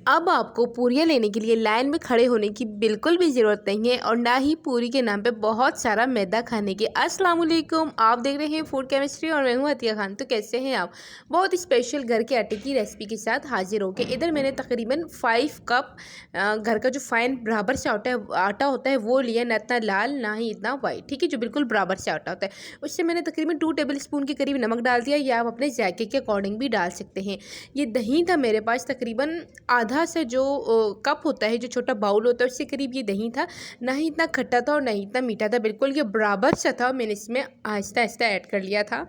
अब आपको पूरियाँ लेने के लिए लाइन में खड़े होने की बिल्कुल भी ज़रूरत नहीं है और ना ही पूरी के नाम पे बहुत सारा मैदा खाने की। अस्सलाम वालेकुम, आप देख रहे हैं फूड केमिस्ट्री और मैं हूँ अतिया खान। तो कैसे हैं आप? बहुत स्पेशल घर के आटे की रेसिपी के साथ हाजिर हो गए। इधर मैंने तकरीबन 5 कप घर का जो फाइन बराबर से आटा होता है वो लिया, ना इतना लाल ना ही इतना वाइट, ठीक है, जो बिल्कुल बराबर से आटा होता है। उससे मैंने तकरीबन 2 टेबल स्पून के करीब नमक डाल दिया, या आप अपने जायके के अकॉर्डिंग भी डाल सकते हैं। ये दही था मेरे पास तकरीबन आधा से जो कप होता है, जो छोटा बाउल होता है, उससे करीब ये दही था। ना ही इतना खट्टा था और ना ही इतना मीठा था, बिल्कुल ये बराबर सा था। मैंने इसमें आहिस्ता आहिस्ता ऐड कर लिया था।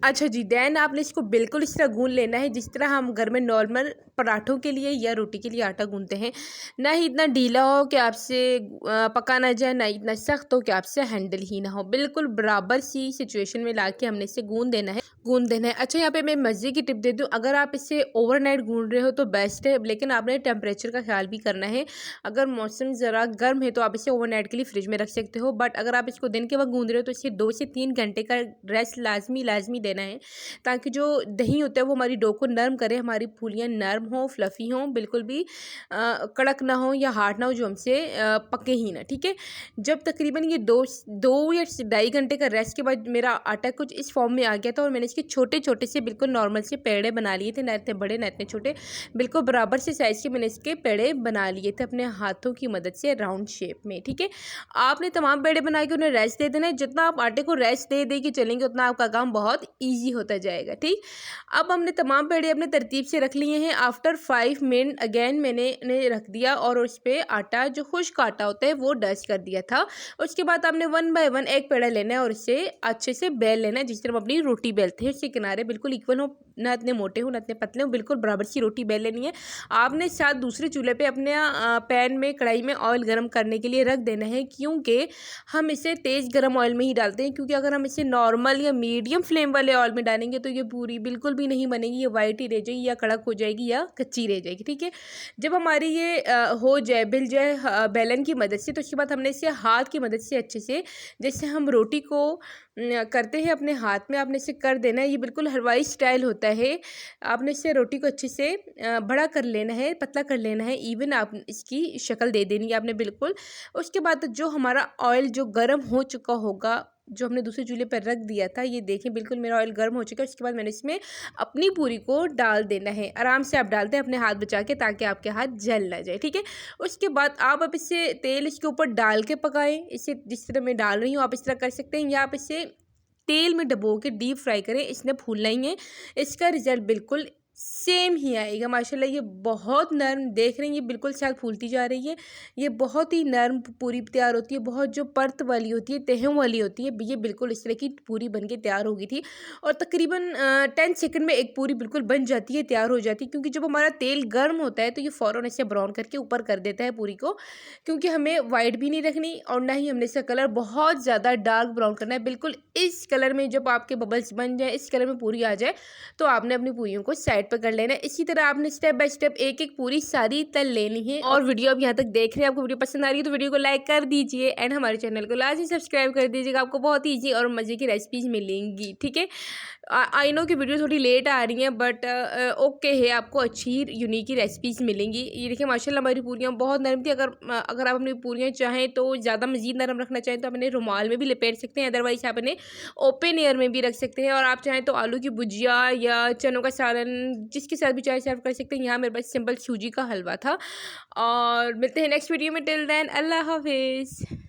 अच्छा जी, देन आपने इसको बिल्कुल इस तरह गूंद लेना है जिस तरह हम घर में नॉर्मल पराठों के लिए या रोटी के लिए आटा गूंदते हैं। ना ही इतना ढीला हो कि आपसे पका ना जाए, ना इतना सख्त हो कि आपसे हैंडल ही ना हो। बिल्कुल बराबर सी सिचुएशन में ला के हमने इसे गूंद देना है। अच्छा, यहाँ पे मैं मज़े की टिप दे दूँ, अगर आप इसे ओवरनाइट गूंद रहे हो तो बेस्ट है, लेकिन आपने टेम्परेचर का ख्याल भी करना है। अगर मौसम ज़रा गर्म है तो आप इसे ओवरनाइट के लिए फ्रिज में रख सकते हो, बट अगर आप इसको दिन के वक्त गूंद रहे हो तो इसे 2 से 3 घंटे का रेस्ट लाजमी देना है, ताकि जो दही होता है वो हमारी डो को नरम करे, हमारी फूलियाँ नरम हो, फ्लफ़ी हों, बिल्कुल भी कड़क ना हो या हार्ड ना हो, जो हमसे पके ही ना, ठीक है। जब तकरीबन ये दो या 2.5 घंटे का रेस्ट के बाद मेरा आटा कुछ इस फॉर्म में आ गया था और मैंने इसके छोटे छोटे से बिल्कुल नॉर्मल से पेड़े बना लिए थे, ना इतने बड़े ना इतने छोटे, बिल्कुल बराबर से साइज़ के मैंने इसके पेड़े बना लिए थे अपने हाथों की मदद से राउंड शेप में, ठीक है। आपने तमाम पेड़े बना के उन्हें रेस्ट दे देना है। जितना आप आटे को रेस्ट दे दे के चलेंगे उतना आपका काम बहुत ईजी होता जाएगा, ठीक। अब हमने तमाम पेड़े अपने तरतीब से रख लिए हैं। आफ्टर 5 मिनट अगेन मैंने रख दिया और उस पर आटा, जो खुश्क आटा होता है, वो डस्ट कर दिया था। उसके बाद आपने 1 बाय 1 एक पेड़ा लेना है और इसे अच्छे से बेल लेना है, जिस तरह हम अपनी रोटी बेलते हैं। उसके किनारे बिल्कुल इक्वल हो, ना इतने मोटे हो ना इतने पतले हो, बिल्कुल बराबर सी रोटी बेल लेनी है। आपने साथ दूसरे चूल्हे पे अपने पैन में, कढ़ाई में ऑयल गर्म करने के लिए रख देना है, क्योंकि हम इसे तेज़ गर्म ऑयल में ही डालते हैं। क्योंकि अगर हम इसे नॉर्मल या मीडियम फ्लेम वाले ऑयल में डालेंगे तो ये पूरी बिल्कुल भी नहीं बनेगी, ये वाइट ही रह जाएगी या कड़क हो जाएगी या कच्ची रह जाएगी, ठीक है। जब हमारी ये हो जाए, बिल जाए बेलन की मदद से, तो उसके बाद हमने इसे हाथ की मदद से अच्छे से, जैसे हम रोटी को करते हैं अपने हाथ में, आपने इसे कर देना है। ये बिल्कुल हलवाई स्टाइल होता है। आपने इससे रोटी को अच्छे से बड़ा कर लेना है, पतला कर लेना है, इवन आप इसकी शक्ल दे देनी है आपने बिल्कुल। उसके बाद जो हमारा ऑयल जो गर्म हो चुका होगा, जो हमने दूसरे चूल्हे पर रख दिया था, ये देखें बिल्कुल मेरा ऑयल गर्म हो चुका है। उसके बाद मैंने इसमें अपनी पूरी को डाल देना है। आराम से आप डालते हैं अपने हाथ बचा के, ताकि आपके हाथ जल ना जाए, ठीक है। उसके बाद आप अब इसे तेल इसके ऊपर डाल के पकाएं। इसे जिस तरह मैं डाल रही हूँ आप इस तरह कर सकते हैं, या आप इसे तेल में डबो के डीप फ्राई करें। इसने फूलना ही है, इसका रिजल्ट बिल्कुल सेम ही आएगा। माशाल्लाह ये बहुत नरम, देख रहे हैं, ये बिल्कुल शायद फूलती जा रही है। ये बहुत ही नरम पूरी तैयार होती है, बहुत जो परत वाली होती है, तहों वाली होती है, ये बिल्कुल इस तरह की पूरी बन के तैयार हो गई थी। और तकरीबन 10 सेकंड में एक पूरी बिल्कुल बन जाती है, तैयार हो जाती है। क्योंकि जब हमारा तेल गर्म होता है तो ये फ़ौरन ऐसे ब्राउन करके ऊपर कर देता है पूरी को, क्योंकि हमें वाइट भी नहीं रखनी और ना ही हमने इसका कलर बहुत ज़्यादा डार्क ब्राउन करना है। बिल्कुल इस कलर में जब आपके बबल्स बन जाए, इस कलर में पूरी आ जाए, तो आपने अपनी पूरियों को साइड पर कर लेना है। इसी तरह आपने स्टेप बाय स्टेप एक एक पूरी सारी तल लेनी है। और वीडियो अब यहाँ तक देख रहे हैं, आपको वीडियो पसंद आ रही है तो वीडियो को लाइक कर दीजिए एंड हमारे चैनल को लाजमी सब्सक्राइब कर दीजिएगा। आपको बहुत ईजी और मज़े की रेसिपीज मिलेंगी, ठीक है। आई नो कि वीडियो थोड़ी लेट आ रही हैं, बट ओके है, आपको अच्छी यूनिक ही रेसिपीज़ मिलेंगी। ये देखिए माशाल्लाह हमारी पूरियाँ बहुत नरम थी। अगर आप अपनी पूरियाँ चाहें तो ज़्यादा मज़ीद नरम रखना चाहें तो आप इन्हें रुमाल में भी लपेट सकते हैं, अदरवाइज़ आप इन्हें ओपन एयर में भी रख सकते हैं। और आप चाहें तो आलू की भुजिया या चनों का सालन, जिसके साथ भी चाहे सर्व कर सकते हैं। यहाँ मेरे पास सिंपल सूजी का हलवा था। और मिलते हैं नेक्स्ट वीडियो में, टिल देन अल्लाह हाफिज़।